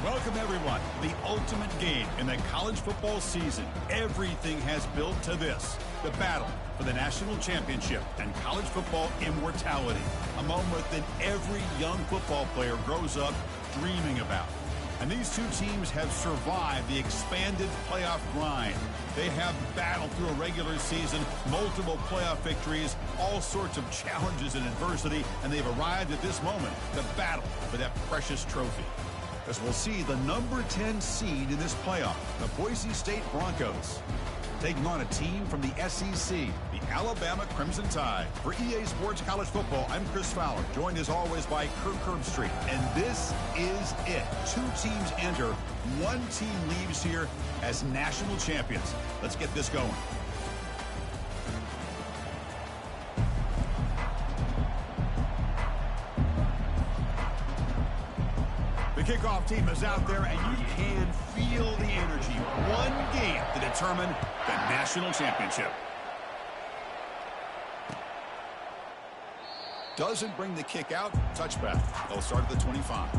Welcome, everyone. The ultimate game in the college football season. Everything has built to this. The battle for the national championship and college football immortality. A moment that every young football player grows up dreaming about. And these two teams have survived the expanded playoff grind. They have battled through a regular season, multiple playoff victories, all sorts of challenges and adversity, and they've arrived at this moment, the battle for that precious trophy. As we'll see the number 10 seed in this playoff, the Boise State Broncos, taking on a team from the SEC, the Alabama Crimson Tide. For EA Sports College Football, I'm Chris Fowler, joined as always by Kirk Herbstreit. And this is it. Two teams enter, one team leaves here as national champions. Let's get this going. The kickoff team is out there, and you can feel the energy. One game to determine the national championship. Doesn't bring the kick out. Touchback. They'll start at the 25.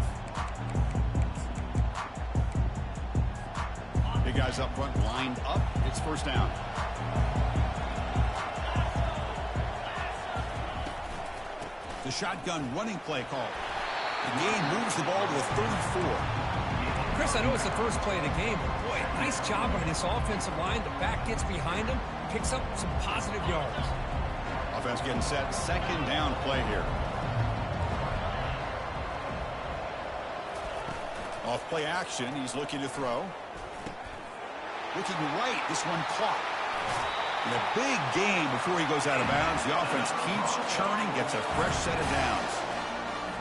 Big guys up front lined up. It's first down. The shotgun running play call. The game moves the ball to the 34. Chris, I know it's the first play of the game, but boy, nice job by this offensive line. The back gets behind him, picks up some positive yards. Offense getting set. Second down play here. Off play action. He's looking to throw. Looking right. This one caught. And a big gain before he goes out of bounds. The offense keeps churning, gets a fresh set of downs.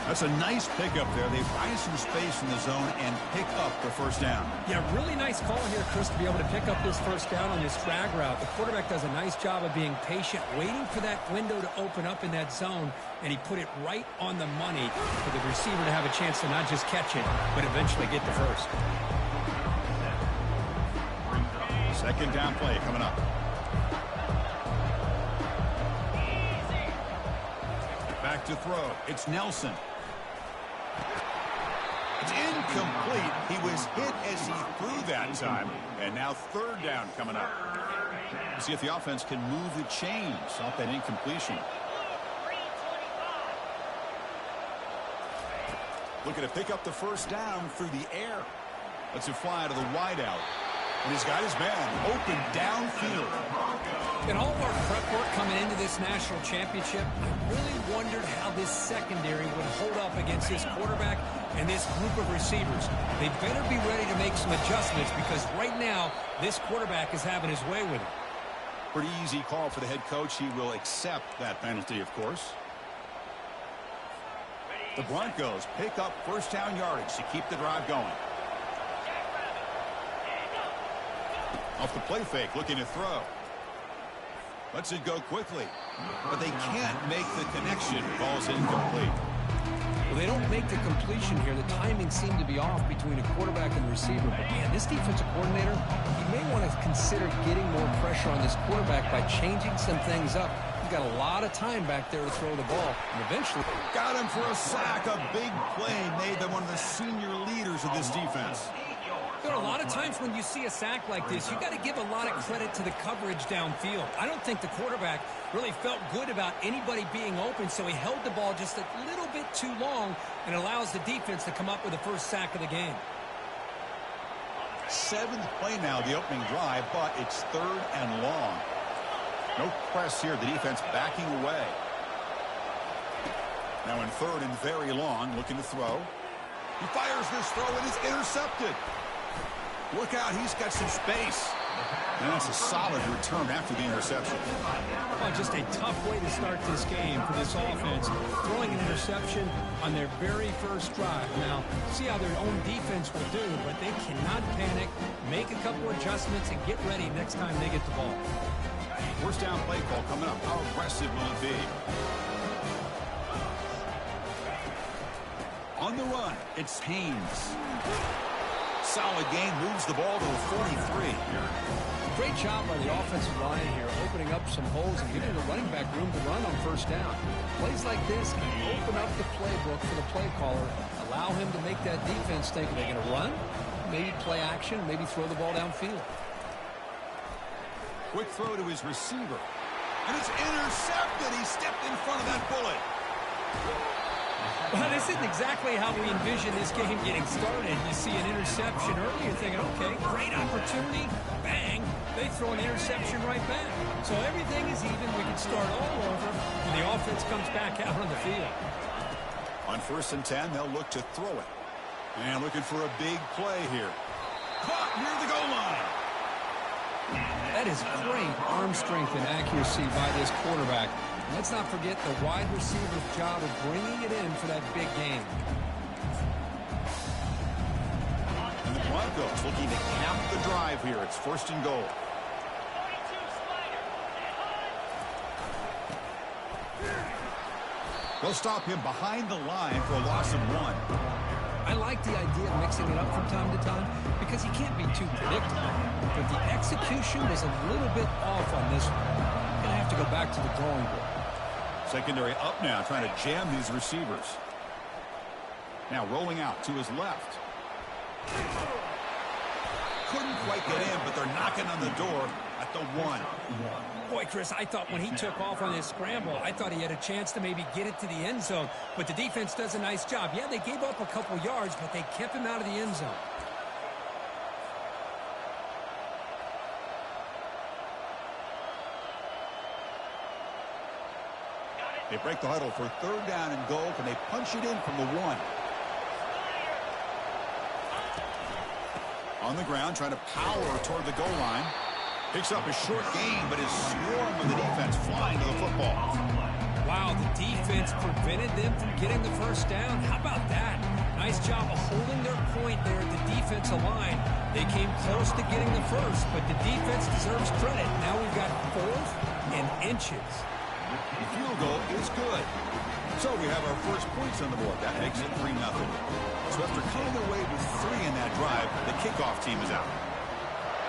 That's a nice pickup there. They find some space in the zone and pick up the first down. Yeah, really nice call here, Chris, to be able to pick up this first down on this drag route. The quarterback does a nice job of being patient, waiting for that window to open up in that zone, and he put it right on the money for the receiver to have a chance to not just catch it, but eventually get the first. Second down play coming up. Back to throw. It's Nelson. It's incomplete. He was hit as he threw that time. And now third down coming up. We'll see if the offense can move the chains off that incompletion. Looking to pick up the first down through the air. Lets it fly to the wideout. And he's got his man open downfield. In all of our prep work coming into this national championship, I really wondered how this secondary would hold up against this quarterback and this group of receivers. They better be ready to make some adjustments because right now, this quarterback is having his way with it. Pretty easy call for the head coach. He will accept that penalty, of course. The Broncos pick up first down yardage to keep the drive going. Off the play fake, looking to throw. Lets it go quickly. But they can't make the connection. Ball's incomplete. Well, they don't make the completion here. The timing seemed to be off between a quarterback and the receiver. But, man, this defensive coordinator, he may want to consider getting more pressure on this quarterback by changing some things up. He's got a lot of time back there to throw the ball. And eventually got him for a sack. A big play made them one of the senior leaders of this defense. There are a lot of times when you see a sack like this, you got to give a lot of credit to the coverage downfield. I don't think the quarterback really felt good about anybody being open, so he held the ball just a little bit too long and allows the defense to come up with the first sack of the game. Seventh play now, the opening drive, but it's third and long. No press here, the defense backing away. Now in third and very long, looking to throw. He fires this throw and it's intercepted. Look out, he's got some space. And that's a solid return after the interception. Oh, just a tough way to start this game for this offense. Throwing an interception on their very first drive. Now, see how their own defense will do, but they cannot panic, make a couple adjustments, and get ready next time they get the ball. First down play call coming up. How aggressive will it be? On the run, it's Haynes. Solid gain, moves the ball to the 43. Great job by the offensive line here, opening up some holes and giving the running back room to run on first down. Plays like this can open up the playbook for the play caller, allow him to make that defense think, are they going to run? Maybe play action, maybe throw the ball downfield. Quick throw to his receiver. And it's intercepted. He stepped in front of that bullet. Well, this isn't exactly how we envision this game getting started. You see an interception early, you're thinking, okay, great opportunity. Bang, they throw an interception right back. So everything is even. We can start all over, and the offense comes back out on the field. On 1st and 10, they'll look to throw it. And looking for a big play here. Caught near the goal line. That is great arm strength and accuracy by this quarterback. Let's not forget the wide receiver's job of bringing it in for that big game. And the Broncos looking to cap the drive here. It's 1st and goal. They'll stop him behind the line for a loss of 1. I like the idea of mixing it up from time to time because he can't be too predictable. But the execution was a little bit off on this one. Going to have to go back to the drawing board. Secondary up now, trying to jam these receivers. Now rolling out to his left. Couldn't quite get in, but they're knocking on the door at the 1. Boy, Chris, I thought when he took off on this scramble, I thought he had a chance to maybe get it to the end zone. But the defense does a nice job. Yeah, they gave up a couple yards, but they kept him out of the end zone. They break the huddle for 3rd down and goal. Can they punch it in from the 1? On the ground, trying to power toward the goal line. Picks up a short gain, but is swarmed with the defense flying to the football. Wow, the defense prevented them from getting the 1st down. How about that? Nice job of holding their point there at the defensive line. They came close to getting the 1st, but the defense deserves credit. Now we've got 4th and inches. The field goal is good. So we have our first points on the board. That makes it 3-0. So after coming away with 3 in that drive, the kickoff team is out.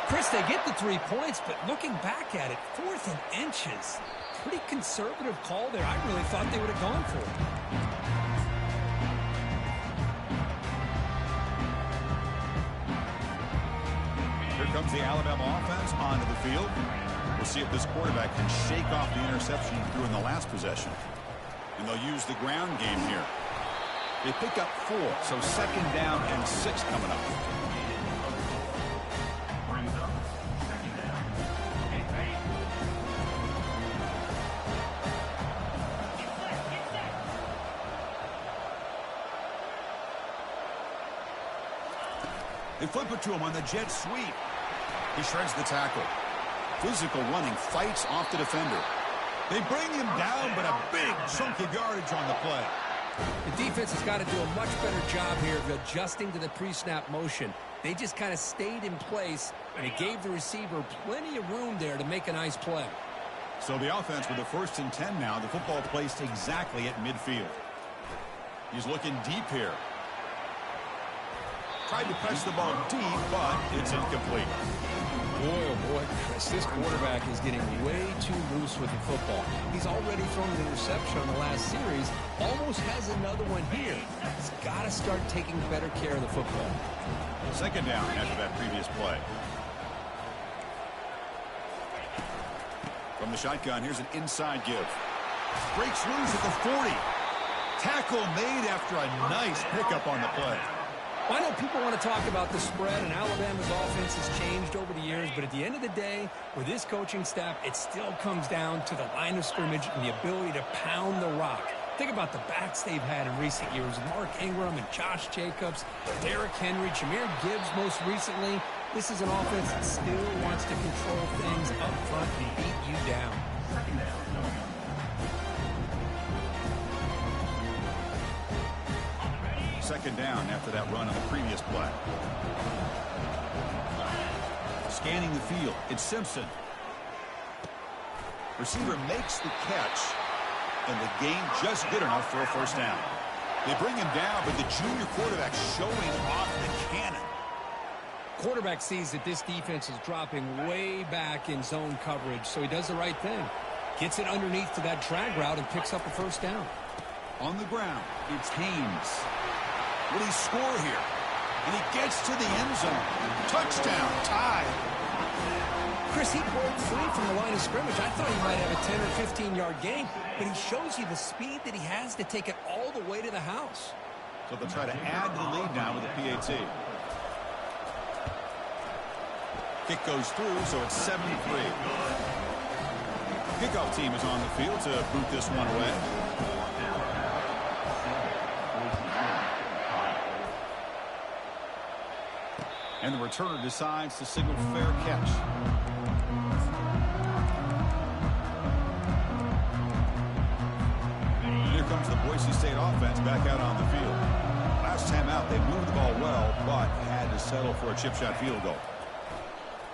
Chris, they get the 3 points, but looking back at it, 4th and inches. Pretty conservative call there. I really thought they would have gone for it. Here comes the Alabama offense onto the field. We'll see if this quarterback can shake off the interception he threw in the last possession. And they'll use the ground game here. They pick up 4, so 2nd down and 6 coming up. They flip it to him on the jet sweep. He shreds the tackle. Physical running, fights off the defender. They bring him down, but a big chunk of yardage on the play. The defense has got to do a much better job here of adjusting to the pre-snap motion. They just kind of stayed in place, and it gave the receiver plenty of room there to make a nice play. So the offense with the 1st and 10 now. The football placed exactly at midfield. He's looking deep here. Tried to press the ball deep, but it's incomplete. Boy, oh boy, Chris, this quarterback is getting way too loose with the football. He's already thrown an interception on the last series, almost has another one here. He's got to start taking better care of the football. 2nd down after that previous play. From the shotgun, here's an inside give. Breaks loose at the 40. Tackle made after a nice pickup on the play. Well, I know people want to talk about the spread, and Alabama's offense has changed over the years, but at the end of the day, with this coaching staff, it still comes down to the line of scrimmage and the ability to pound the rock. Think about the backs they've had in recent years, Mark Ingram and Josh Jacobs, Derrick Henry, Jahmyr Gibbs most recently. This is an offense that still wants to control things up front and beat you down. Second down after that run on the previous play. Scanning the field, it's Simpson. Receiver makes the catch, and the gain just good enough for a 1st down. They bring him down, but the junior quarterback showing off the cannon. Quarterback sees that this defense is dropping way back in zone coverage, so he does the right thing. Gets it underneath to that drag route and picks up a 1st down. On the ground, it's Haynes. Will he score here? And he gets to the end zone. Touchdown, tied. Chris, he broke free from the line of scrimmage. I thought he might have a 10 or 15-yard gain, but he shows you the speed that he has to take it all the way to the house. So they'll try to add to the lead now with the PAT. Kick goes through, so it's 7-3. Kickoff team is on the field to boot this one away. And the returner decides to signal fair catch. Here comes the Boise State offense back out on the field. Last time out, they moved the ball well, but had to settle for a chip shot field goal.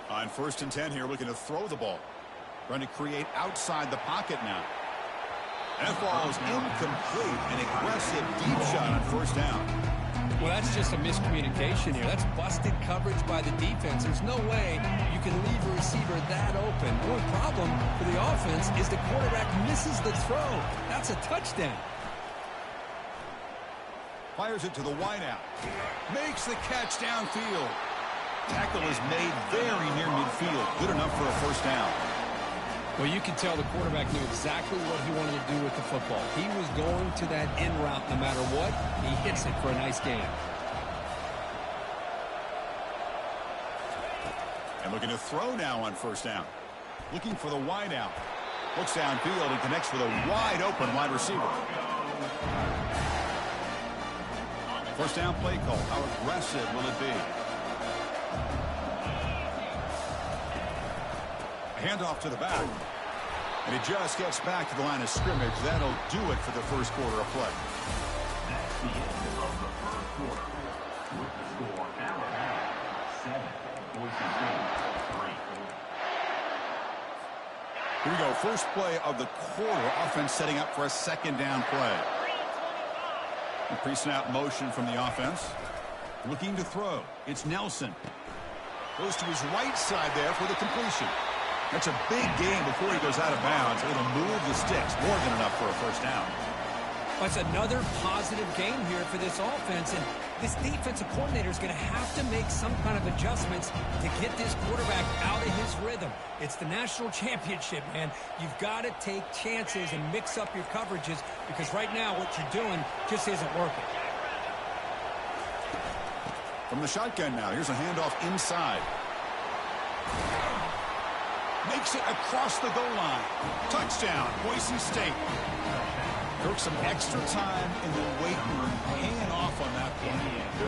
On 1st and 10 here, looking to throw the ball. Trying to create outside the pocket now. And that ball is incomplete. An aggressive deep shot on 1st down. Well, that's just a miscommunication here. That's busted coverage by the defense. There's no way you can leave a receiver that open. The only problem for the offense is the quarterback misses the throw. That's a touchdown. Fires it to the wideout. Makes the catch downfield. Tackle is made very near midfield. Good enough for a 1st down. Well, you can tell the quarterback knew exactly what he wanted to do with the football. He was going to that in route no matter what. He hits it for a nice gain. And looking to throw now on 1st down. Looking for the wideout. Looks downfield and connects with a wide open wide receiver. 1st down play call. How aggressive will it be? Handoff to the back. And he just gets back to the line of scrimmage. That'll do it for the 1st quarter of play. That's the end of the 1st quarter. With the score Alabama 7, Boise State 3. Here we go. First play of the quarter. Offense setting up for a 2nd down play. Pre-snap motion from the offense. Looking to throw. It's Nelson. Goes to his right side there for the completion. That's a big gain before he goes out of bounds. It'll move the sticks. More than enough for a 1st down. That's another positive game here for this offense. And this defensive coordinator is going to have to make some kind of adjustments to get this quarterback out of his rhythm. It's the national championship, man. You've got to take chances and mix up your coverages because right now what you're doing just isn't working. From the shotgun now. Here's a handoff inside. Makes it across the goal line. Touchdown, Boise State. Took some extra time in the weight room paying off on that play.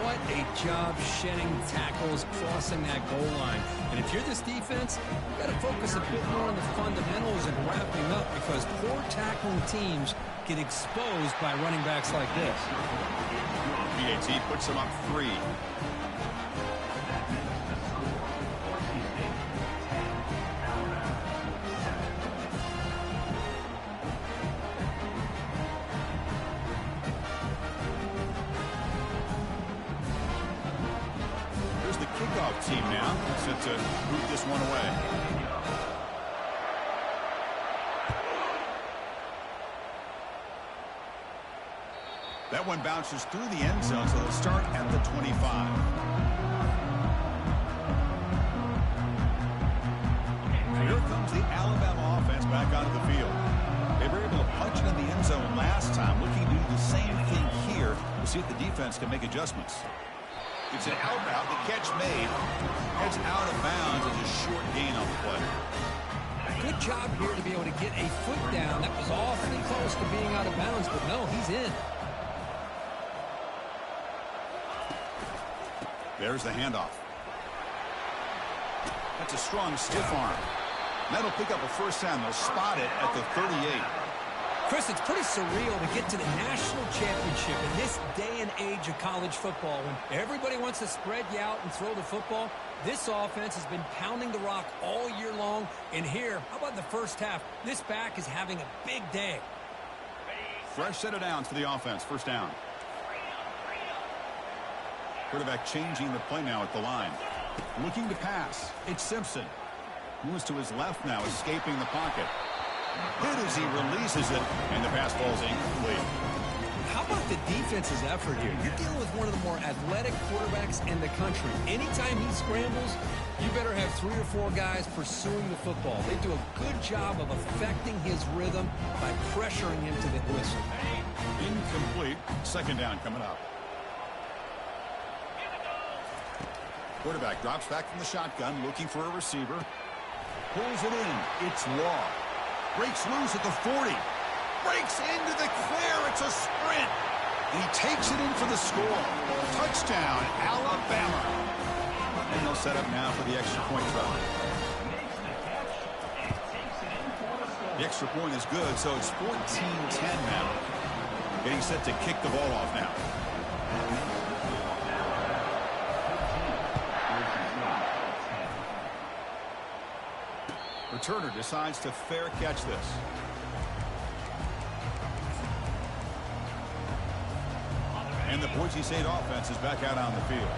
What a job shedding tackles, crossing that goal line. And if you're this defense, you've got to focus a bit more on the fundamentals and wrapping up because poor tackling teams get exposed by running backs like this. PAT puts them up 3. Team now set to boot this one away. That one bounces through the end zone, so they'll start at the 25. Here comes the Alabama offense back onto the field. They were able to punch it in the end zone last time, looking to do the same thing here to see if the defense can make adjustments. It's an out route. The catch made. Heads out of bounds as a short gain on the play. Good job here to be able to get a foot down. That was awfully close to being out of bounds, but no, he's in. There's the handoff. That's a strong stiff arm. That'll pick up a 1st down. They'll spot it at the 38. Chris, it's pretty surreal to get to the national championship in this day and age of college football. When everybody wants to spread you out and throw the football, this offense has been pounding the rock all year long. And here, how about the 1st half? This back is having a big day. Fresh set of downs for the offense. 1st down. Quarterback changing the play now at the line. Looking to pass. It's Simpson. Moves to his left now, escaping the pocket. Hit as he releases it, and the pass falls incomplete. How about the defense's effort here? You're dealing with one of the more athletic quarterbacks in the country. Anytime he scrambles, you better have 3 or 4 guys pursuing the football. They do a good job of affecting his rhythm by pressuring him to the whistle. Incomplete. Second down coming up. Quarterback drops back from the shotgun, looking for a receiver. Pulls it in. It's Law. Breaks loose at the 40. Breaks into the clear. It's a sprint. And he takes it in for the score. Touchdown, Alabama. And they'll set up now for the extra point try. The extra point is good, so it's 14-10 now. Getting set to kick the ball off now. Returner decides to fair catch this. And the Boise State offense is back out on the field.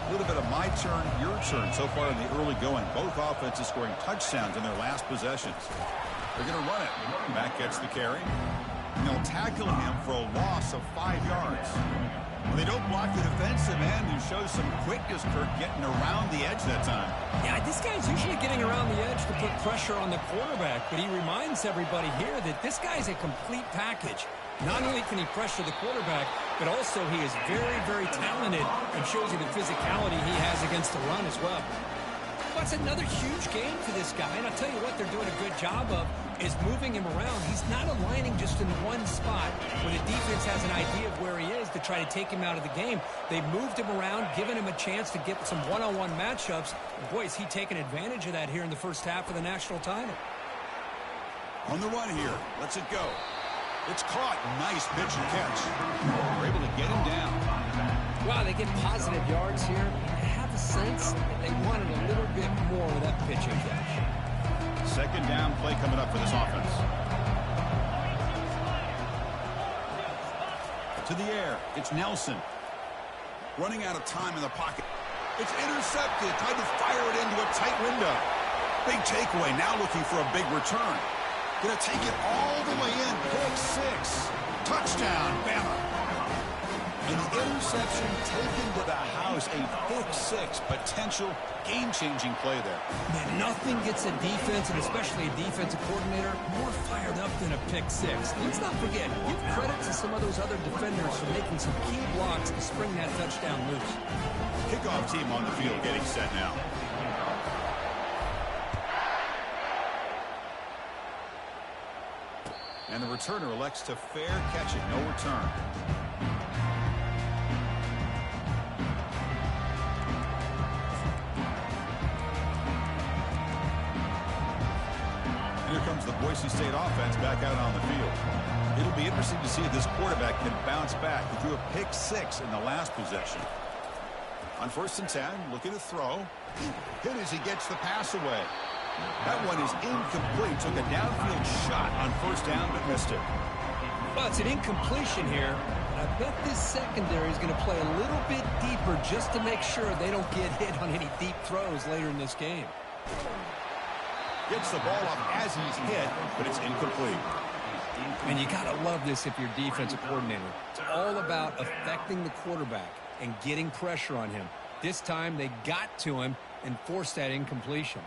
A little bit of my turn, your turn so far in the early going. Both offenses scoring touchdowns in their last possessions. They're going to run it. Matt gets the carry. And they'll tackle him for a loss of 5 yards. Well, they don't block the defensive end who shows some quickness, Kirk, getting around the edge that time. Yeah, this guy's usually getting around the edge to put pressure on the quarterback, but he reminds everybody here that this guy's a complete package. Not only can he pressure the quarterback, but also he is very, very talented and shows you the physicality he has against the run as well. Well, it's another huge game for this guy, and I'll tell you what they're doing a good job of is moving him around. He's not aligning just in one spot where the defense has an idea of where he is to try to take him out of the game. They moved him around, given him a chance to get some one-on-one matchups. And boy, is he taking advantage of that here in the first half of the national title. On the run here. Lets it go. It's caught. Nice pitch and catch. We're able to get him down. Wow, they get positive yards here. I have a sense that they wanted a little bit more of that pitch and catch. Second down play coming up for this offense. To the air. It's Nelson. Running out of time in the pocket. It's intercepted. Tried to fire it into a tight window. Big takeaway. Now looking for a big return. Going to take it all the way in. Pick 6. Touchdown, Bama. And the interception taken to the house. A pick 6. Potential game-changing play there. Man, nothing gets a defense, and especially a defensive coordinator, more fired up than a pick 6. Let's not forget, give credit to some of those other defenders for making some key blocks to spring that touchdown loose. Kickoff team on the field getting set now. And the returner elects to fair catch it. No return. And here comes the Boise State offense back out on the field. It'll be interesting to see if this quarterback can bounce back. He threw a pick 6 in the last possession. On 1st and 10, looking to throw. Hit as he gets the pass away. That one is incomplete. Took a downfield shot on 1st down, but missed it. Well, it's an incompletion here. I bet this secondary is going to play a little bit deeper just to make sure they don't get hit on any deep throws later in this game. Gets the ball up as he's hit, but it's incomplete. And you got to love this if you're defensive coordinator. It's all about affecting the quarterback and getting pressure on him. This time they got to him and forced that incompletion.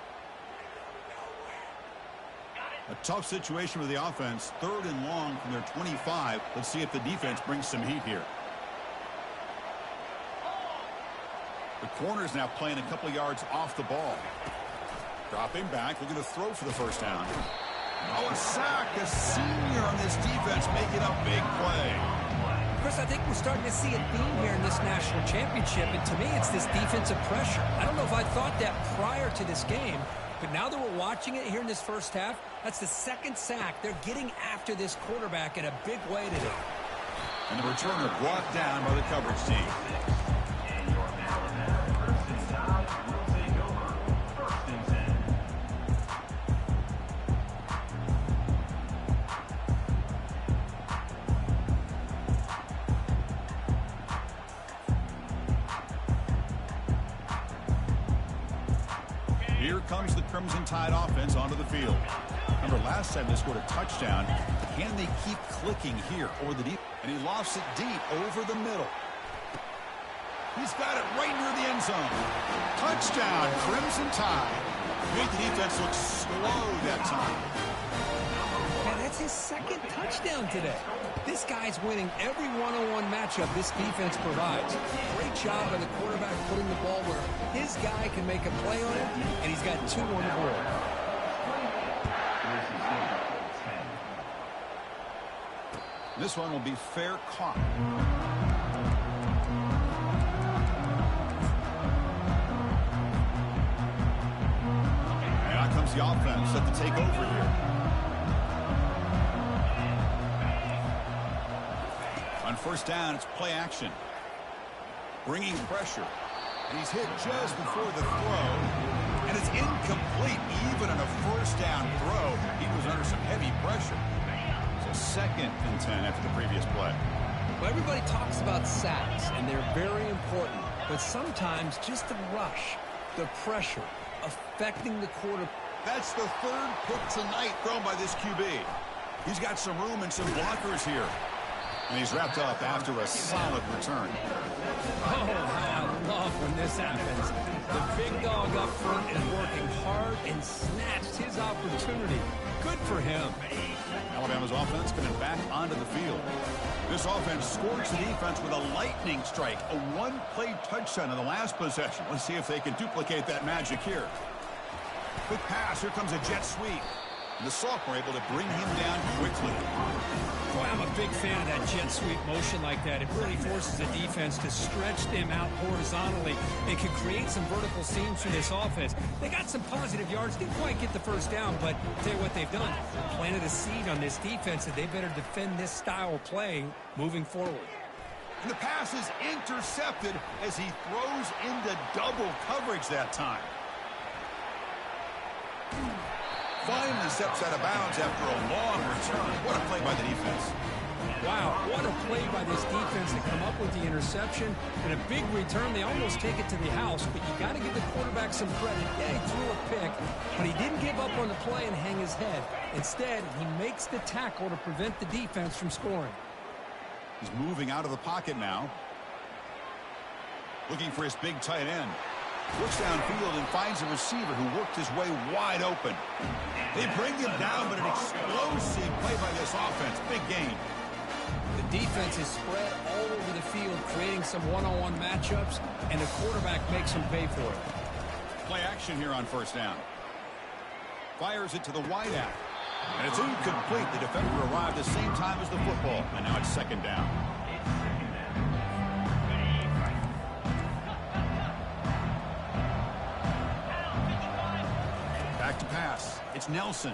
A tough situation with the offense. 3rd and long from their 25. Let's see if the defense brings some heat here. The corner's now playing a couple yards off the ball. Dropping back, looking to throw for the 1st down. Oh, a sack. A senior on this defense making a big play. Chris, I think we're starting to see a theme here in this national championship, and to me it's this defensive pressure. I don't know if I thought that prior to this game, but now that we're watching it here in this first half, that's the 2nd sack. They're getting after this quarterback in a big way today. And the returner brought down by the coverage team. Here comes the Crimson Tide offense onto the field. Remember, last time they scored a touchdown. Can they keep clicking here? Or the deep? And he lofts it deep over the middle. He's got it right near the end zone. Touchdown, Crimson Tide. Made the defense look slow that time. Man, that's his second touchdown today. This guy's winning every one-on-one matchup this defense provides. Great job by the quarterback putting the ball where his guy can make a play on it, and he's got 2 on the board. This one will be fair caught. And out comes the offense set to take over here. On first down, it's play action. Bringing pressure. And he's hit just before the throw. And it's incomplete even on a first down throw. He was under some heavy pressure. So 2nd and 10 after the previous play. Well, everybody talks about sacks, and they're very important. But sometimes just the rush, the pressure, affecting the quarter. That's the 3rd pick tonight thrown by this QB. He's got some room and some blockers here. And he's wrapped up after a solid return. Oh, how I love when this happens. The big dog up front is working hard and snatched his opportunity. Good for him. Alabama's offense coming back onto the field. This offense scorched the defense with a lightning strike. A 1-play touchdown in the last possession. Let's see if they can duplicate that magic here. Quick pass. Here comes a jet sweep. And the sophomore able to bring him down quickly. Boy, I'm a big fan of that jet sweep motion like that. It really forces the defense to stretch them out horizontally and can create some vertical seams for this offense. They got some positive yards. Didn't quite get the first down, but I'll tell you what they've done. Planted a seed on this defense, and they better defend this style of play moving forward. And the pass is intercepted as he throws into double coverage that time. Finally steps out of bounds after a long return. What a play by the defense. Wow, what a play by this defense to come up with the interception. And a big return. They almost take it to the house, but you got to give the quarterback some credit. Yeah, he threw a pick, but he didn't give up on the play and hang his head. Instead, he makes the tackle to prevent the defense from scoring. He's moving out of the pocket now. Looking for his big tight end. Looks downfield and finds a receiver who worked his way wide open. They bring him down, but an explosive play by this offense. Big gain. The defense is spread all over the field, creating some one-on-one matchups, and the quarterback makes him pay for it. Play action here on first down. Fires it to the wideout. And it's incomplete. The defender arrived the same time as the football, and now it's 2nd down. Back to pass. It's Nelson.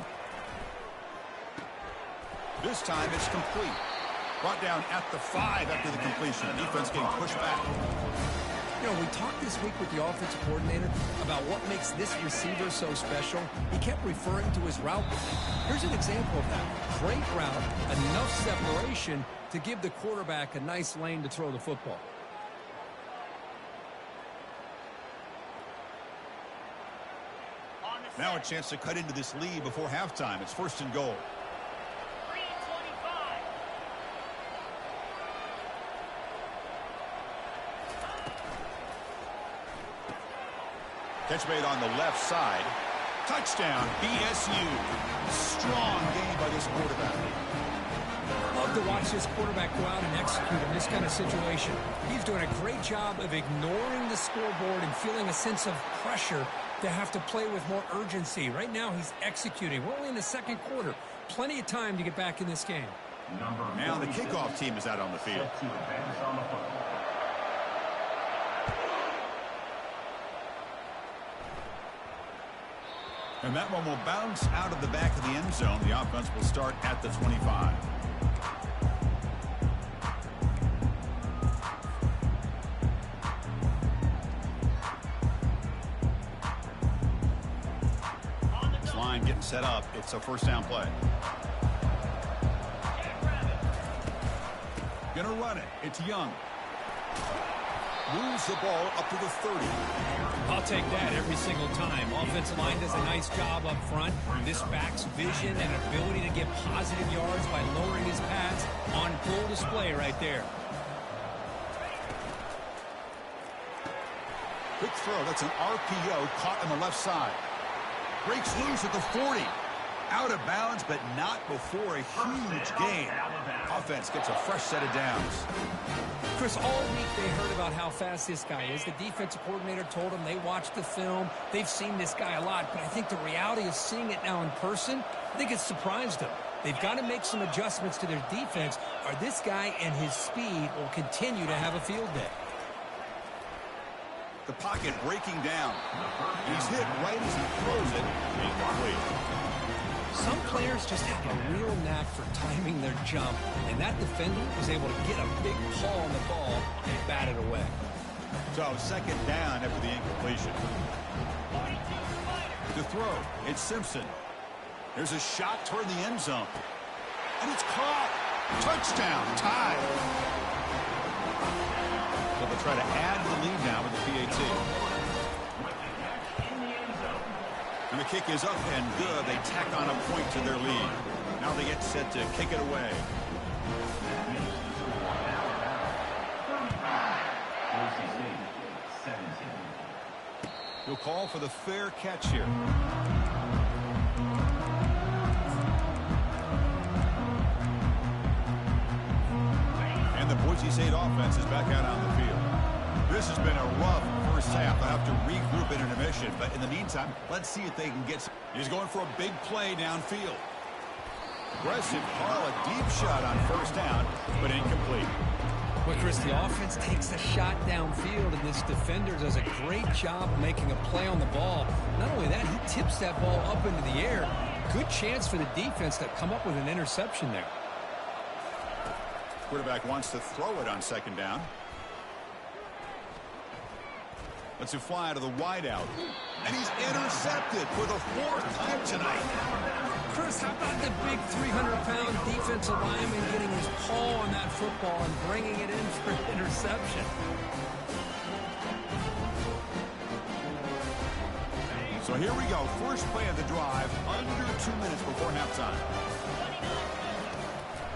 This time it's complete. Brought down at the 5 after the completion. Defense getting pushed back. You know, we talked this week with the offensive coordinator about what makes this receiver so special. He kept referring to his route. Here's an example of that. Great route, enough separation to give the quarterback a nice lane to throw the football. Now a chance to cut into this lead before halftime. It's 1st and goal. Catch made on the left side. Touchdown, BSU. Strong game by this quarterback. Love to watch this quarterback go out and execute in this kind of situation. He's doing a great job of ignoring the scoreboard and feeling a sense of pressure to have to play with more urgency. Right now, he's executing. We're only in the 2nd quarter. Plenty of time to get back in this game. Now the kickoff team is out on the field. And that one will bounce out of the back of the end zone. The offense will start at the 25. This line getting set up. It's a 1st down play. Gonna run it. It's Young. moves the ball up to the 30. I'll take that every single time. Offensive line does a nice job up front. This back's vision and ability to get positive yards by lowering his pads on full display right there. Quick throw. That's an RPO caught on the left side. Breaks loose at the 40. Out of bounds, but not before a huge gain. Offense gets a fresh set of downs. Chris, all week they heard about how fast this guy is. The defensive coordinator told them they watched the film. They've seen this guy a lot, but I think the reality of seeing it now in person, I think it's surprised them. They've got to make some adjustments to their defense, or this guy and his speed will continue to have a field day. The pocket breaking down. He's hit right as he throws it. Incomplete. Some players just have a real knack for timing their jump, and that defender was able to get a big paw on the ball and bat it away. So second down after the incompletion. The throw, it's Simpson. There's a shot toward the end zone. And it's caught. Touchdown, tied. So they'll try to add the lead now with the PAT. And the kick is up and good. They tack on a point to their lead. Now they get set to kick it away. He'll call for the fair catch here. And the Boise State offense is back out on the field. This has been a rough first half. They'll have to regroup in intermission, but in the meantime, let's see if they can get some. He's going for a big play downfield. Aggressive call, a deep shot on first down, but incomplete. Well, Chris, the offense takes a shot downfield, and this defender does a great job of making a play on the ball. Not only that, he tips that ball up into the air. Good chance for the defense to come up with an interception there. Quarterback wants to throw it on second down. Let's him fly to the wideout. And he's intercepted for the fourth time tonight. Chris, how about the big 300-pound defensive lineman getting his paw on that football and bringing it in for an interception? So here we go. First play of the drive, under 2 minutes before halftime.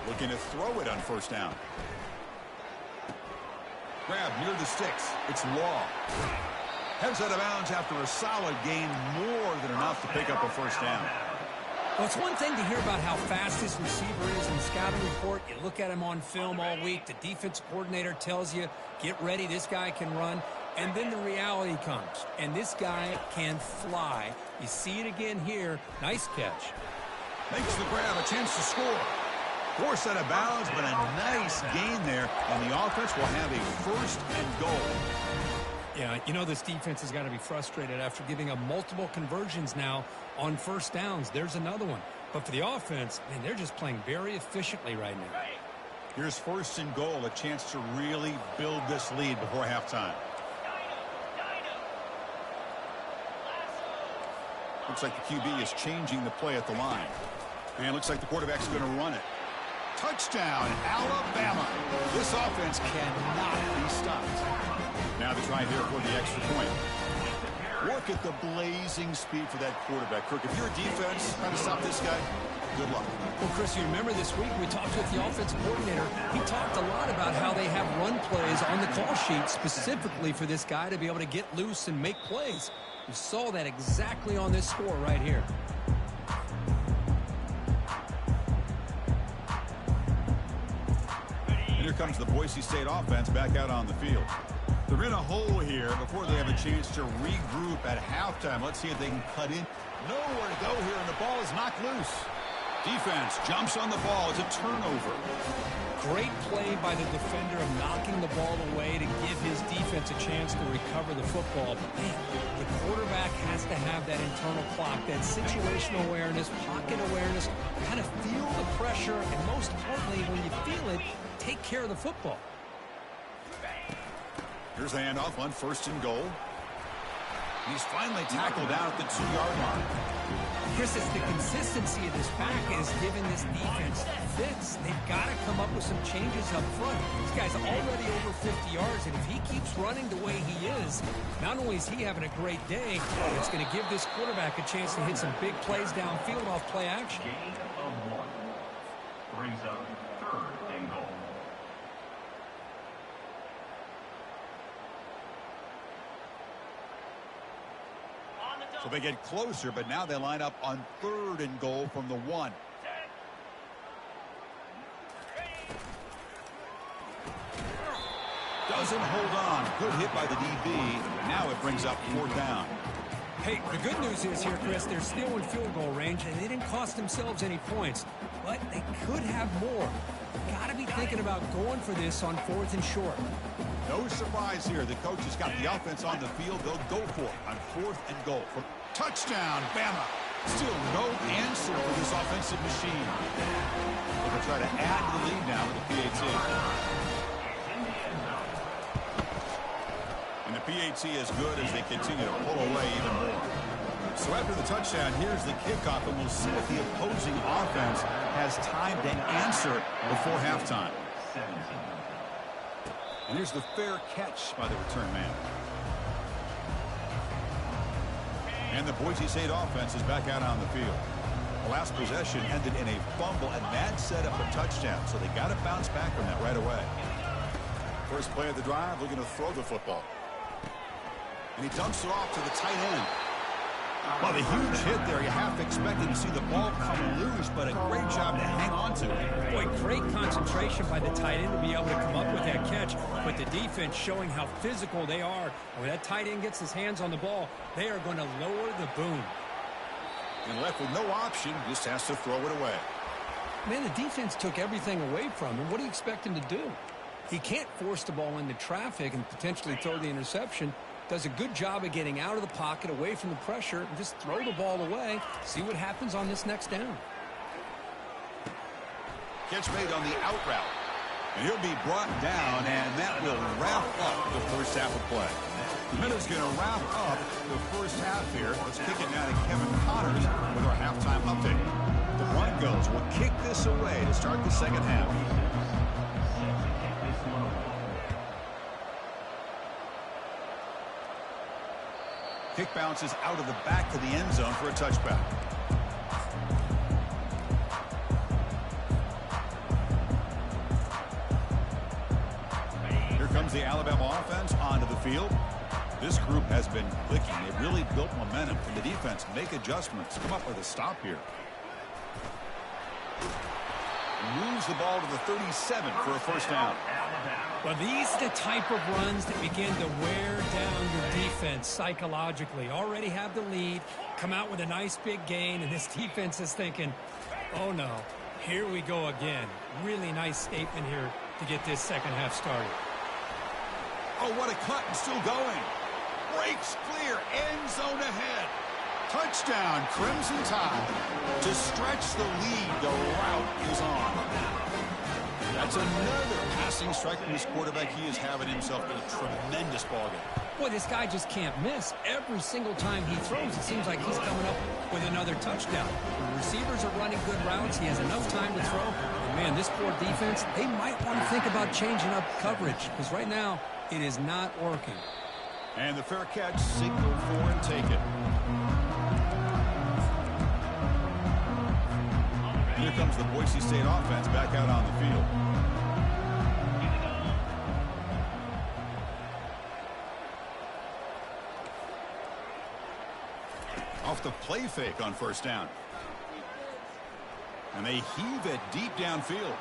Looking to throw it on first down. Grab near the sticks. It's Law. Heads out of bounds after a solid gain, more than enough to pick up a first down. Well, it's one thing to hear about how fast this receiver is in the scouting report. You look at him on film all week. The defense coordinator tells you, get ready, this guy can run. And then the reality comes, and this guy can fly. You see it again here. Nice catch. Makes the grab, a chance to score. Forced out of bounds, but a nice gain there, and the offense will have a first and goal. Yeah, you know this defense has got to be frustrated after giving up multiple conversions now on first downs. There's another one. But for the offense, man, they're just playing very efficiently right now. Here's first and goal, a chance to really build this lead before halftime. Looks like the QB is changing the play at the line. And looks like the quarterback's going to run it. Touchdown, Alabama. This offense cannot be stopped. Now they try here for the extra point. Look at the blazing speed for that quarterback. Kirk, if you're a defense trying to stop this guy, good luck. Well, Chris, you remember this week we talked with the offensive coordinator. He talked a lot about how they have run plays on the call sheet specifically for this guy to be able to get loose and make plays. We saw that exactly on this score right here. And here comes the Boise State offense back out on the field. They're in a hole here before they have a chance to regroup at halftime. Let's see if they can cut in. Nowhere to go here, and the ball is knocked loose. Defense jumps on the ball. It's a turnover. Great play by the defender of knocking the ball away to give his defense a chance to recover the football. But man, the quarterback has to have that internal clock, that situational awareness, pocket awareness, kind of feel the pressure, and most importantly, when you feel it, take care of the football. Here's the handoff on first and goal. He's finally tackled down at the 2-yard line. Chris, it's the consistency of this back is giving this defense fits. They've got to come up with some changes up front. This guy's already over 50 yards, and if he keeps running the way he is, not only is he having a great day, it's going to give this quarterback a chance to hit some big plays downfield off play action. Gain of 1. Brings up 3rd and goal. So they get closer, but now they line up on 3rd and goal from the 1. Doesn't hold on. Good hit by the DB. Now it brings up 4th down. Hey, the good news is here, Chris, they're still in field goal range, and they didn't cost themselves any points. But they could have more. Got to be thinking about going for this on 4th and short. No surprise here. The coach has got the offense on the field. They'll go for it on 4th and goal. For touchdown, Bama. Still no answer for this offensive machine. They'll try to add to the lead now with the PAT. And the PAT is good as they continue to pull away even more. So after the touchdown, here's the kickoff, and we'll see if the opposing offense has time to answer before halftime. And here's the fair catch by the return man. And the Boise State offense is back out on the field. The last possession ended in a fumble, and that set up a touchdown, so they got to bounce back from that right away. First play of the drive, looking to throw the football. And he dumps it off to the tight end. Well, the huge hit there, you half expected to see the ball come loose, but a great job to hang on to it. Boy, great concentration by the tight end to be able to come up with that catch, but the defense showing how physical they are. When that tight end gets his hands on the ball, they are going to lower the boom. And left with no option, just has to throw it away. Man, the defense took everything away from him. What do you expect him to do? He can't force the ball into traffic and potentially throw the interception. Does a good job of getting out of the pocket, away from the pressure, and just throw the ball away. See what happens on this next down. Catch made on the out route. And he'll be brought down, and that will wrap up the first half of play. The Minnows going to wrap up the first half here. Let's kick it now to Kevin Connors with our halftime update. The Broncos will kick this away to start the second half. Kick bounces out of the back to the end zone for a touchback. Here comes the Alabama offense onto the field. This group has been clicking. They've really built momentum. Can the defense make adjustments? Come up with a stop here. Moves the ball to the 37 for a first down. Well, these are the type of runs that begin to wear down your defense psychologically. Already have the lead, come out with a nice big gain, and this defense is thinking, oh no, here we go again. Really nice statement here to get this second half started. Oh, what a cut, and still going. Breaks clear, end zone ahead. Touchdown, Crimson Tide. To stretch the lead, the route is on. That's another passing strike from this quarterback. He is having himself in a tremendous ballgame. Boy, this guy just can't miss. Every single time he throws, it seems like he's coming up with another touchdown. The receivers are running good routes. He has enough time to throw. And man, this poor defense, they might want to think about changing up coverage, because right now it is not working. And the fair catch, signal for and take it. Here comes the Boise State offense back out on the field. Off the play fake on first down. And they heave it deep downfield.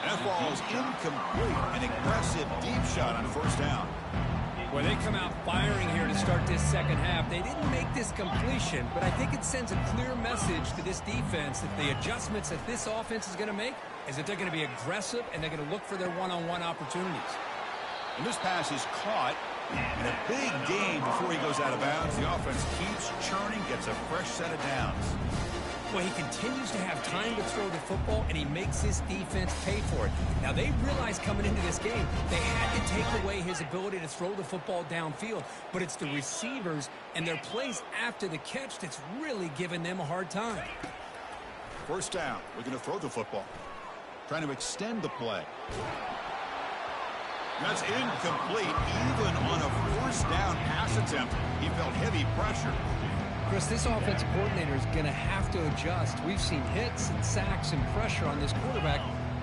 That ball is incomplete. An aggressive deep shot on first down. Well, they come out firing here to start this second half. They didn't make this completion, but I think it sends a clear message to this defense that the adjustments that this offense is going to make is that they're going to be aggressive and they're going to look for their one-on-one opportunities. And this pass is caught in a big gain before he goes out of bounds. The offense keeps churning, gets a fresh set of downs. Well, he continues to have time to throw the football, and he makes his defense pay for it. Now, they realized coming into this game they had to take away his ability to throw the football downfield, but it's the receivers and their plays after the catch that's really giving them a hard time. First down, looking to throw the football. Trying to extend the play. That's incomplete. Even on a first down pass attempt, he felt heavy pressure. Chris, this offensive coordinator is going to have to adjust. We've seen hits and sacks and pressure on this quarterback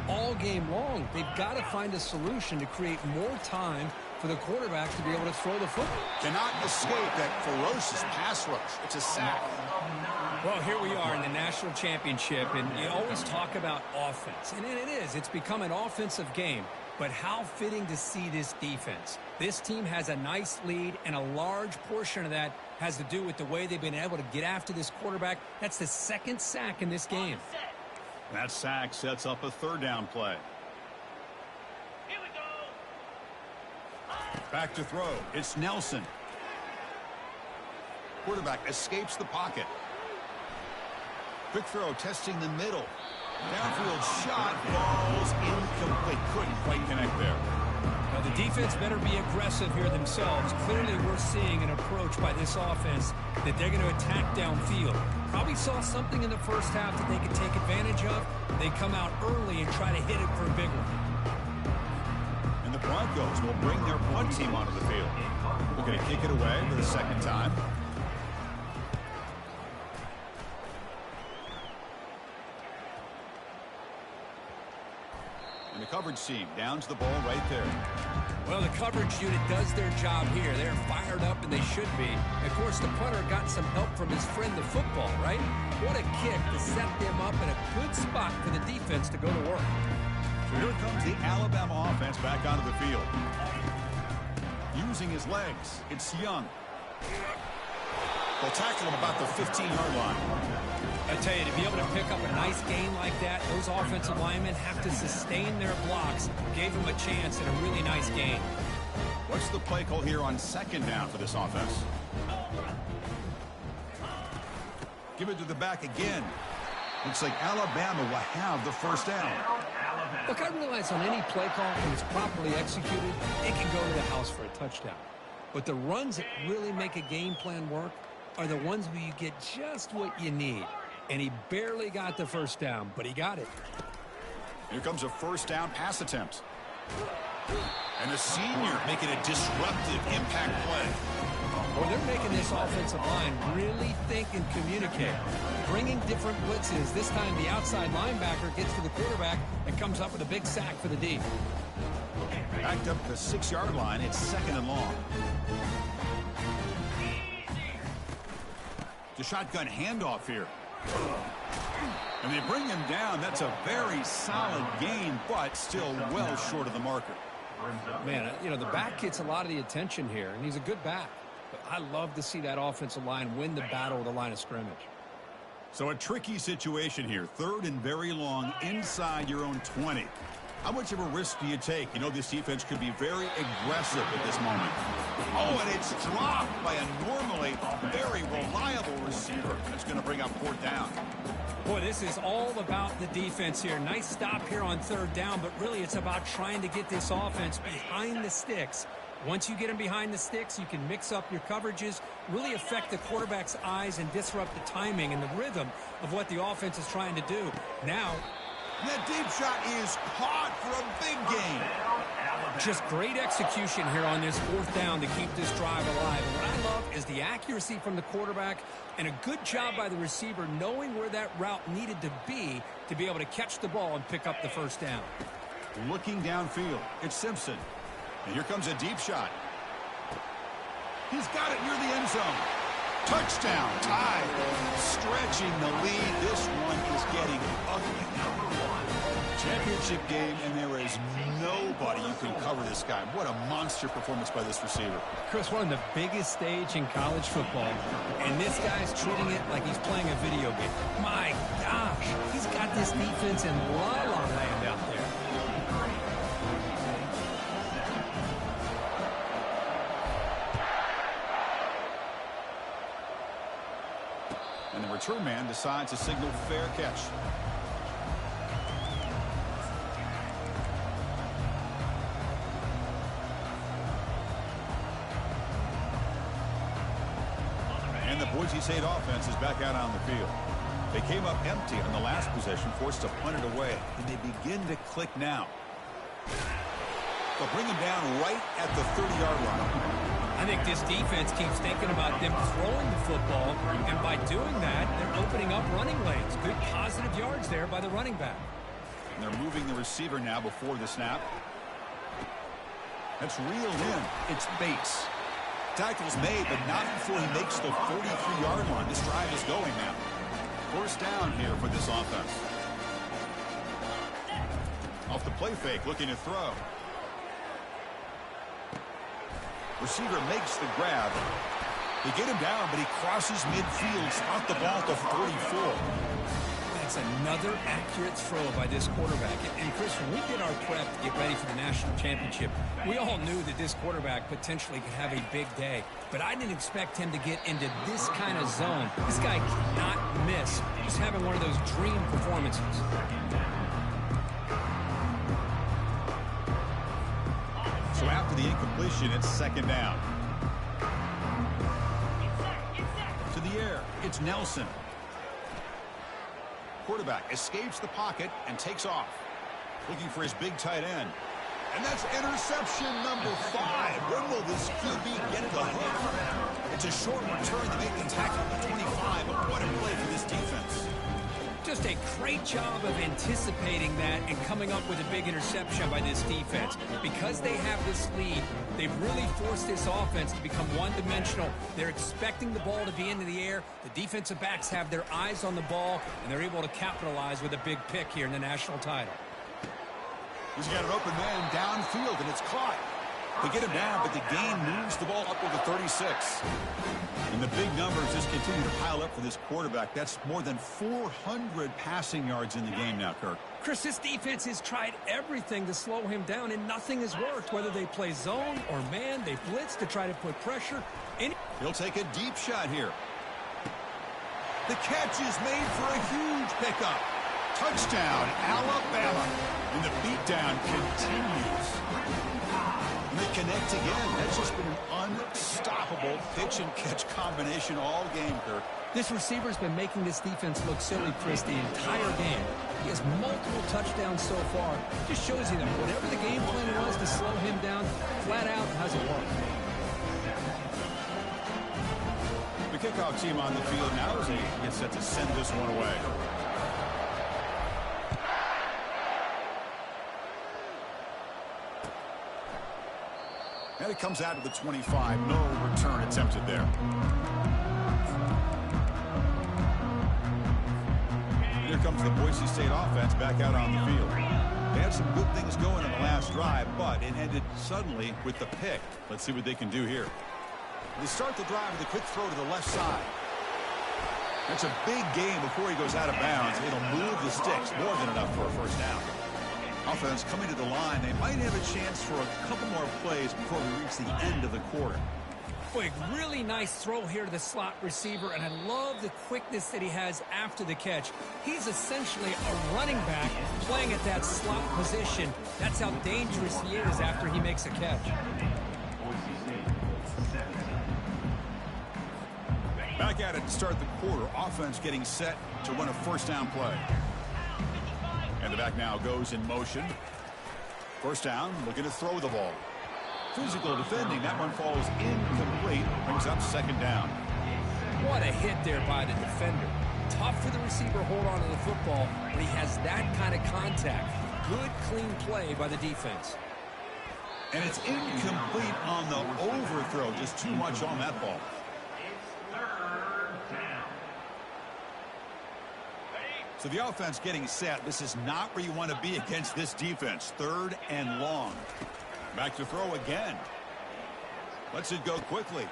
all game long. They've got to find a solution to create more time for the quarterback to be able to throw the football. Cannot escape that ferocious pass rush. It's a sack. Well, here we are in the national championship, and you always talk about offense. And it is. It's become an offensive game. But how fitting to see this defense. This team has a nice lead, and a large portion of that has to do with the way they've been able to get after this quarterback. That's the second sack in this game. That sack sets up a third down play. Here we go. Back to throw. It's Nelson. Quarterback escapes the pocket. Quick throw testing the middle. Downfield shot falls incomplete. Couldn't quite connect there. Now the defense better be aggressive here themselves. Clearly we're seeing an approach by this offense that they're going to attack downfield. Probably saw something in the first half that they could take advantage of. They come out early and try to hit it for a big one. And the Broncos will bring their punt team onto the field. They're going to kick it away for the second time. And the coverage team downs the ball right there. Well, the coverage unit does their job here. They're fired up, and they should be. Of course, the punter got some help from his friend, the football, right? What a kick to set them up in a good spot for the defense to go to work. So here comes the Alabama offense back onto the field. Using his legs, it's Young. They'll tackle him about the 15-yard line. I tell you, to be able to pick up a nice gain like that, those offensive linemen have to sustain their blocks. Gave them a chance and a really nice gain. What's the play call here on second down for this offense? Give it to the back again. Looks like Alabama will have the first down. Look, I realize on any play call, when it's properly executed, it can go to the house for a touchdown. But the runs that really make a game plan work are the ones where you get just what you need. And he barely got the first down, but he got it. Here comes a first down pass attempt. And the senior making a disruptive impact play. Well, they're making this offensive line really think and communicate. Bringing different blitzes. This time the outside linebacker gets to the quarterback and comes up with a big sack for the D. Backed up the 6-yard line. It's second and long. The shotgun handoff here. And they bring him down. That's a very solid gain, but still well short of the marker. Man, you know, the back gets a lot of the attention here, and he's a good back. But I love to see that offensive line win the battle of the line of scrimmage. So a tricky situation here. Third and very long inside your own 20. How much of a risk do you take? You know, this defense could be very aggressive at this moment. Oh, and it's dropped by a normally very reliable receiver. That's going to bring up fourth down. Boy, this is all about the defense here. Nice stop here on third down, but really it's about trying to get this offense behind the sticks. Once you get them behind the sticks, you can mix up your coverages, really affect the quarterback's eyes and disrupt the timing and the rhythm of what the offense is trying to do. Now, that deep shot is caught for a big gain. just great execution here on this fourth down to keep this drive alive. And what I love is the accuracy from the quarterback and a good job by the receiver knowing where that route needed to be able to catch the ball and pick up the first down. Looking downfield, it's Simpson. And here comes a deep shot. He's got it near the end zone. Touchdown, tied. Stretching the lead. This one is getting ugly. Championship game, and there is nobody you can cover this guy. What a monster performance by this receiver. Chris, we're on the biggest stage in college football, and this guy's treating it like he's playing a video game. My gosh, he's got this defense in la-la land out there. And the return man decides to signal fair catch. And the Boise State offense is back out on the field. They came up empty on the last possession, forced to punt it away, and they begin to click now. They'll bring him down right at the 30-yard line. I think this defense keeps thinking about them throwing the football, and by doing that, they're opening up running lanes. Good positive yards there by the running back. And they're moving the receiver now before the snap. That's reeled in. It's Bates. Tackle's made, but not before he makes the 43-yard line. This drive is going now. First down here for this offense. Off the play fake, looking to throw. Receiver makes the grab. They get him down, but he crosses midfield, spot the ball at the 44. That's another accurate throw by this quarterback. And Chris, when we did our prep to get ready for the national championship, we all knew that this quarterback potentially could have a big day. But I didn't expect him to get into this kind of zone. This guy cannot miss. He's having one of those dream performances. So after the incompletion, it's second down. To the air, it's Nelson. Quarterback escapes the pocket and takes off. Looking for his big tight end. And that's interception number 5. When will this QB get the hook? It's a short return to make the tackle at the 25, but what a play for this defense. Just a great job of anticipating that and coming up with a big interception by this defense. Because they have this lead, they've really forced this offense to become one-dimensional. They're expecting the ball to be into the air. The defensive backs have their eyes on the ball, and they're able to capitalize with a big pick here in the national title. He's got an open man downfield, and it's caught. They get him down, but the gain moves the ball up to the 36. And the big numbers just continue to pile up for this quarterback. That's more than 400 passing yards in the game now, Kirk. Chris, this defense has tried everything to slow him down, and nothing has worked. Whether they play zone or man, they blitz to try to put pressure. He'll take a deep shot here. The catch is made for a huge pickup. Touchdown, Alabama. And the beatdown continues. And they connect again. That's just been an unstoppable pitch-and-catch combination all game, Kirk. This receiver's been making this defense look silly, Chris, the entire game. He has multiple touchdowns so far. It just shows you that whatever the game plan was to slow him down, flat out hasn't worked. The kickoff team on the field now as he gets set to send this one away. And it comes out to the 25. No return attempted there. Here comes the Boise State offense back out on the field. They had some good things going in the last drive, but it ended suddenly with the pick. Let's see what they can do here. They start the drive with a quick throw to the left side. That's a big gain before he goes out of bounds. It'll move the sticks, more than enough for a first down. Offense coming to the line. They might have a chance for a couple more plays before we reach the end of the quarter. Boy, really nice throw here to the slot receiver, and I love the quickness that he has after the catch. He's essentially a running back playing at that slot position. That's how dangerous he is after he makes a catch. Back at it to start the quarter. Offense getting set to run a first down play. And the back now goes in motion. First down, looking to throw the ball. Physical defending. That one falls incomplete. Brings up second down. What a hit there by the defender. Tough for the receiver to hold on to the football, but he has that kind of contact. Good, clean play by the defense. And it's incomplete on the overthrow. Just too much on that ball. So the offense getting set. This is not where you want to be against this defense. Third and long. Back to throw again. Lets it go quickly.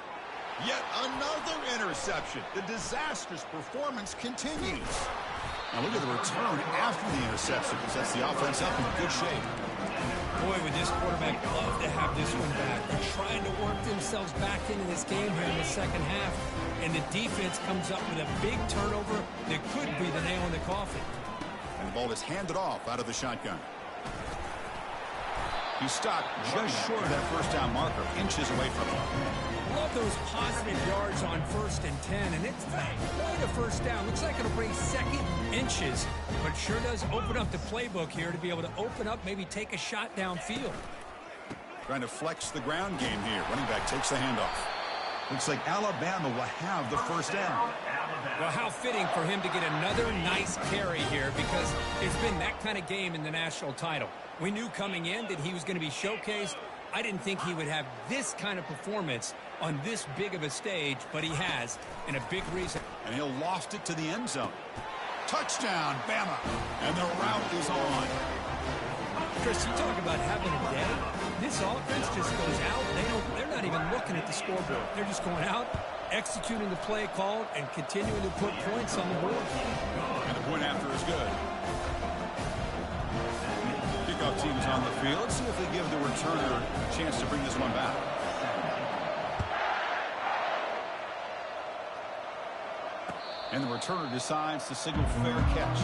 Yet another interception. The disastrous performance continues. Now look at the return after the interception. Sets the offense up in good shape. Boy, would this quarterback love to have this one back. They're trying to work themselves back into this game here in the second half. And the defense comes up with a big turnover that could be the nail in the coffin. And the ball is handed off out of the shotgun. He stopped just short of that first down marker, inches away from him. Love those positive yards on 1st and 10, and it's not quite a first down. Looks like it'll bring second inches, but sure does open up the playbook here to be able to open up, maybe take a shot downfield. Trying to flex the ground game here. Running back takes the handoff. Looks like Alabama will have the first down. Well, how fitting for him to get another nice carry here, because it's been that kind of game in the national title. We knew coming in that he was going to be showcased. I didn't think he would have this kind of performance on this big of a stage, but he has, and a big reason. And he'll loft it to the end zone. Touchdown, Bama. And the route is on. Chris, you talk about having a day. This offense just goes out. They're not even looking at the scoreboard. They're just going out, executing the play called, and continuing to put points on the board. And the point after is good. Kickoff team is on the field. Let's see if they give the returner a chance to bring this one back. And the returner decides to signal fair catch.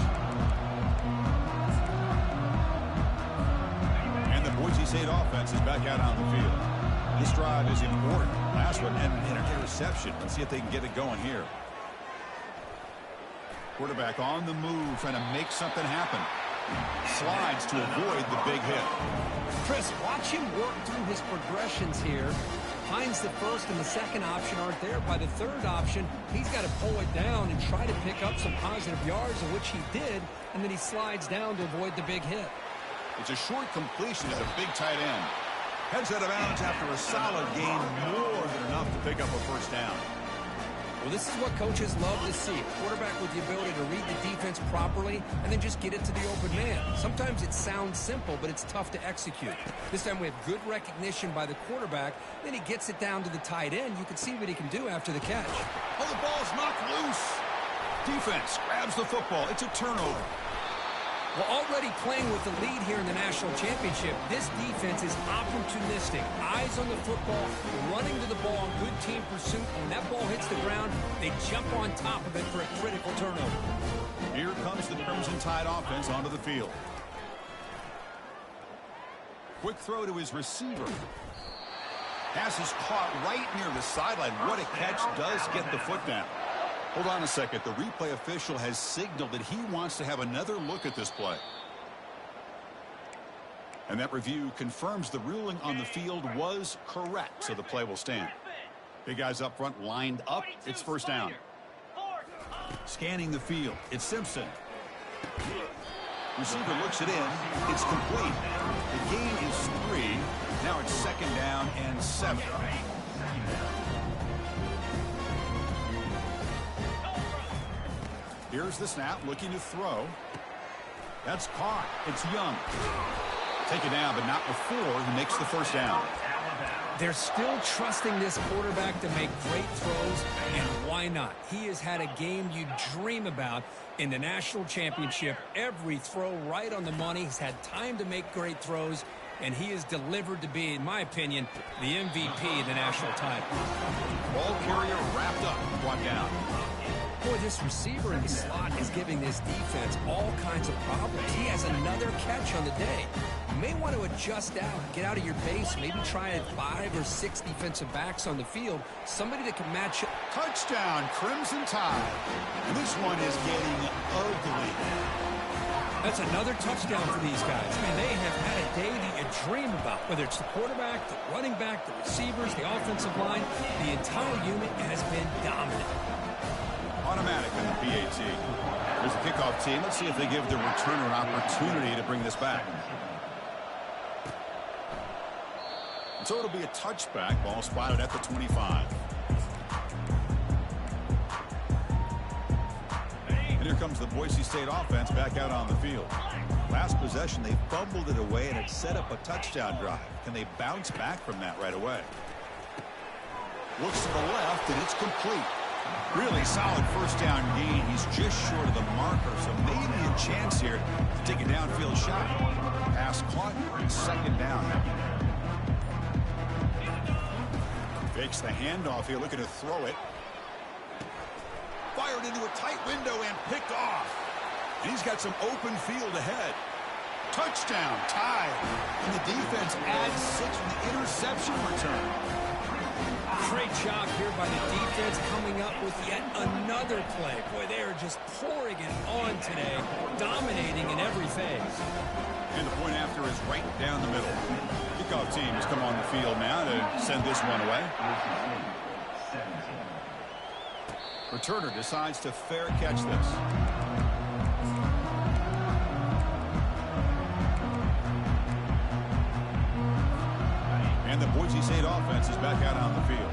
And the Boise State offense is back out on the field. This drive is important. Last one ended in an interception. Let's see if they can get it going here. Quarterback on the move, trying to make something happen. Slides to avoid the big hit. Chris, watch him work through his progressions here. Finds the first and the second option aren't there. By the third option, he's got to pull it down and try to pick up some positive yards, of which he did, and then he slides down to avoid the big hit. It's a short completion to the big tight end. Heads out of bounds after a solid gain, more than enough to pick up a first down. Well, this is what coaches love to see. A quarterback with the ability to read the defense properly and then just get it to the open man. Sometimes it sounds simple, but it's tough to execute. This time we have good recognition by the quarterback. Then he gets it down to the tight end. You can see what he can do after the catch. Oh, the ball's knocked loose. Defense grabs the football. It's a turnover. Well, already playing with the lead here in the national championship, this defense is opportunistic. Eyes on the football, running to the ball, good team pursuit. When that ball hits the ground, they jump on top of it for a critical turnover. Here comes the Crimson Tide offense onto the field. Quick throw to his receiver. Pass is caught right near the sideline. What a catch, does get the foot down. Hold on a second. The replay official has signaled that he wants to have another look at this play. And that review confirms the ruling on the field was correct, so the play will stand. Big guys up front lined up. It's first down. Scanning the field. It's Simpson. Receiver looks it in. It's complete. The gain is 3. Now it's second down and 7. Here's the snap, looking to throw. That's caught. It's Young. Take it down, but not before he makes the first down. They're still trusting this quarterback to make great throws, and why not? He has had a game you dream about in the national championship. Every throw right on the money. He's had time to make great throws, and he is delivered to be, in my opinion, the MVP of the national title. Ball carrier wrapped up, brought down. Boy, this receiver in the slot is giving this defense all kinds of problems. He has another catch on the day. You may want to adjust out, get out of your base, maybe try 5 or 6 defensive backs on the field, somebody that can match up. Touchdown, Crimson Tide. And this one is getting ugly. That's another touchdown for these guys. I mean, they have had a day that you dream about, whether it's the quarterback, the running back, the receivers, the offensive line. The entire unit has been dominant. Automatic on the PAT. There's the kickoff team. Let's see if they give the returner an opportunity to bring this back. And so it'll be a touchback. Ball spotted at the 25. And here comes the Boise State offense back out on the field. Last possession, they fumbled it away, and it set up a touchdown drive. Can they bounce back from that right away? Looks to the left, and it's complete. Really solid first down gain. He's just short of the marker, so maybe a chance here to take a downfield shot. Pass caught, second down. Fakes the handoff here, looking to throw it. Fired into a tight window and picked off. And he's got some open field ahead. Touchdown, Tide. And the defense adds 6 with the interception return. Great job here by the defense coming up with yet another play. Boy, they are just pouring it on today, dominating in every phase. And the point after is right down the middle. Kickoff team has come on the field now to send this one away. Returner decides to fair catch this. And the Boise State offense is back out on the field.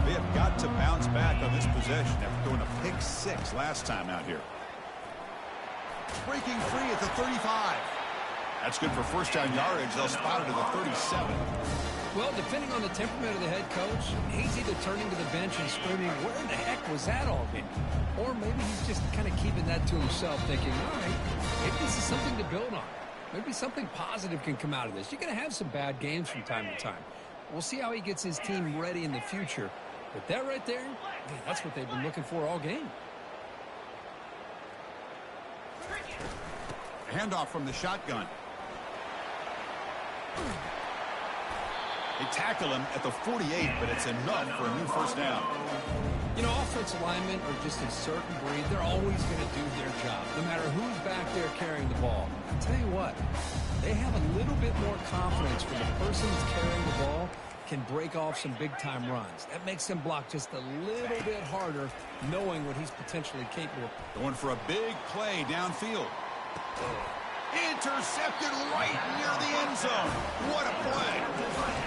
They have got to bounce back on this possession after throwing a pick 6 last time out here. Breaking free at the 35. That's good for first down yardage. They'll spot it at the 37. Well, depending on the temperament of the head coach, he's either turning to the bench and screaming, where the heck was that all game? Or maybe he's just kind of keeping that to himself, thinking, all right, maybe this is something to build on. Maybe something positive can come out of this. You're going to have some bad games from time to time. We'll see how he gets his team ready in the future. But that right there, man, that's what they've been looking for all game. Handoff from the shotgun. They tackle him at the 48, but it's enough for a new first down. You know, offensive linemen are just a certain breed. They're always going to do their job, no matter who's back there carrying the ball. I'll tell you what, they have a little bit more confidence when the person who's carrying the ball can break off some big-time runs. That makes them block just a little bit harder, knowing what he's potentially capable of. Going for a big play downfield. Intercepted right near the end zone. What a play.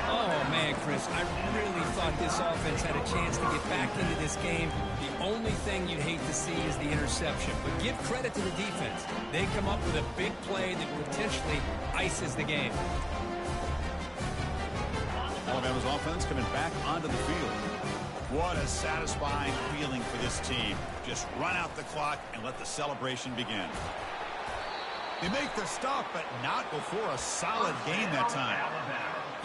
Oh, man, Chris, I really thought this offense had a chance to get back into this game. The only thing you'd hate to see is the interception. But give credit to the defense. They come up with a big play that potentially ices the game. Alabama's offense coming back onto the field. What a satisfying feeling for this team. Just run out the clock and let the celebration begin. They make the stop, but not before a solid game that time.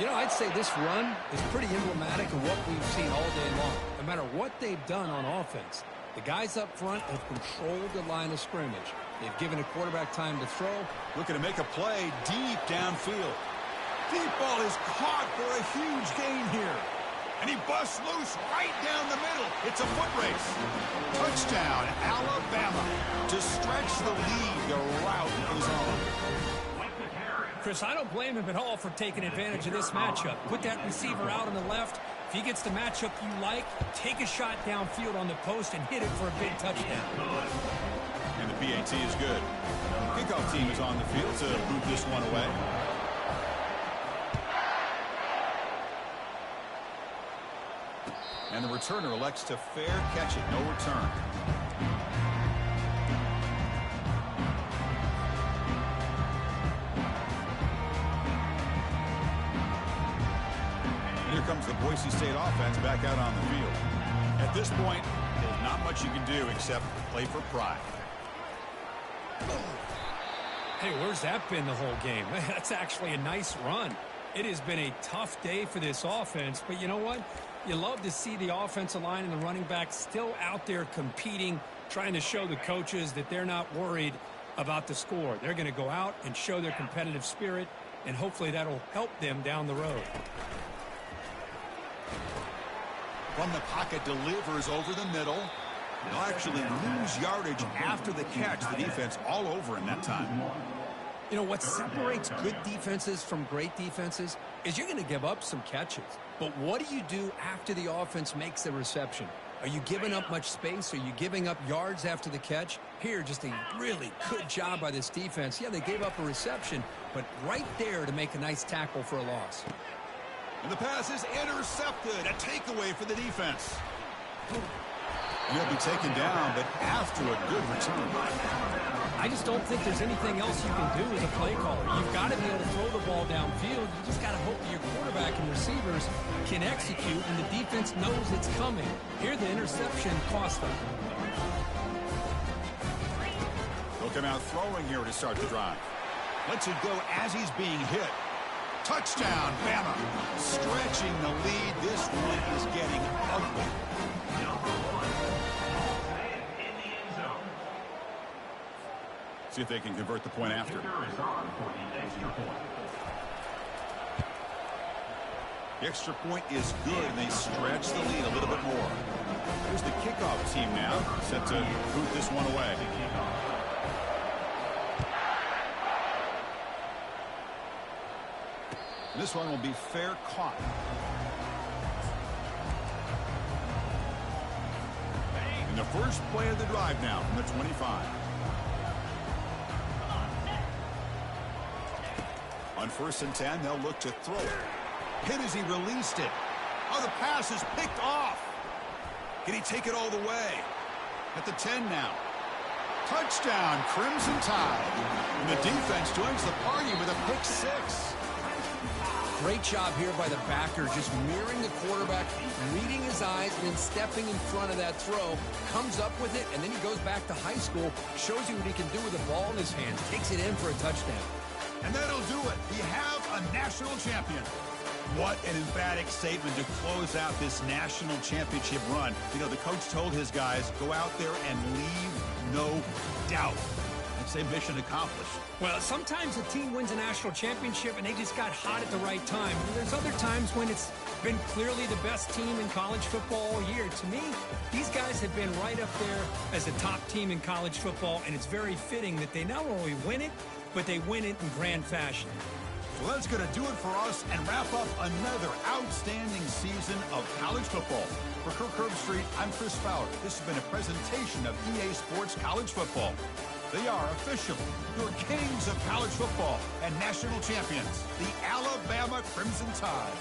You know, I'd say this run is pretty emblematic of what we've seen all day long. No matter what they've done on offense, the guys up front have controlled the line of scrimmage. They've given a quarterback time to throw. Looking to make a play deep downfield. Deep ball is caught for a huge gain here. And he busts loose right down the middle. It's a foot race. Touchdown, Alabama. To stretch the lead, the route is on. Chris, I don't blame him at all for taking advantage of this matchup. Put that receiver out on the left. If he gets the matchup you like, take a shot downfield on the post and hit it for a big touchdown. And the PAT is good. The kickoff team is on the field to boot this one away. And the returner elects to fair catch it. No return. And here comes the Boise State offense back out on the field. At this point, there's not much you can do except play for pride. Hey, where's that been the whole game? That's actually a nice run. It has been a tough day for this offense, but you know what? You love to see the offensive line and the running back still out there competing, trying to show the coaches that they're not worried about the score. They're going to go out and show their competitive spirit, and hopefully that'll help them down the road. From the pocket, delivers over the middle. They'll actually lose yardage after the catch. The defense all over him that time. You know, what separates good defenses from great defenses is you're going to give up some catches. But what do you do after the offense makes the reception? Are you giving up much space? Are you giving up yards after the catch? Here, just a really good job by this defense. Yeah, they gave up a reception, but right there to make a nice tackle for a loss. And the pass is intercepted. A takeaway for the defense. And he'll be taken down, but after a good return. I just don't think there's anything else you can do as a play caller. You've got to be able to throw the ball downfield. You just got to hope that your quarterback and receivers can execute, and the defense knows it's coming. Here, the interception cost them. He'll come out throwing here to start the drive. Lets it go as he's being hit. Touchdown, Bama. Stretching the lead. This one is getting ugly. See if they can convert the point after. The extra point is good, and they stretch the lead a little bit more. Here's the kickoff team now, set to boot this one away. This one will be fair caught. In the first play of the drive now from the 25. On 1st and 10, they'll look to throw it. Hit as he released it. Oh, the pass is picked off. Can he take it all the way? At the 10 now. Touchdown, Crimson Tide. And the defense joins the party with a pick 6. Great job here by the backer, just mirroring the quarterback, reading his eyes, and then stepping in front of that throw. Comes up with it, and then he goes back to high school, shows you what he can do with the ball in his hands, takes it in for a touchdown. And that'll do it. We have a national champion. What an emphatic statement to close out this national championship run. You know, the coach told his guys, go out there and leave no doubt. I'd say mission accomplished. Well, sometimes a team wins a national championship and they just got hot at the right time. And there's other times when it's been clearly the best team in college football all year. To me, these guys have been right up there as a top team in college football, and it's very fitting that they not only win it, but they win it in grand fashion. Well, that's going to do it for us and wrap up another outstanding season of college football. For Kirk Herbstreit, I'm Chris Fowler. This has been a presentation of EA Sports College Football. They are officially your kings of college football and national champions, the Alabama Crimson Tide.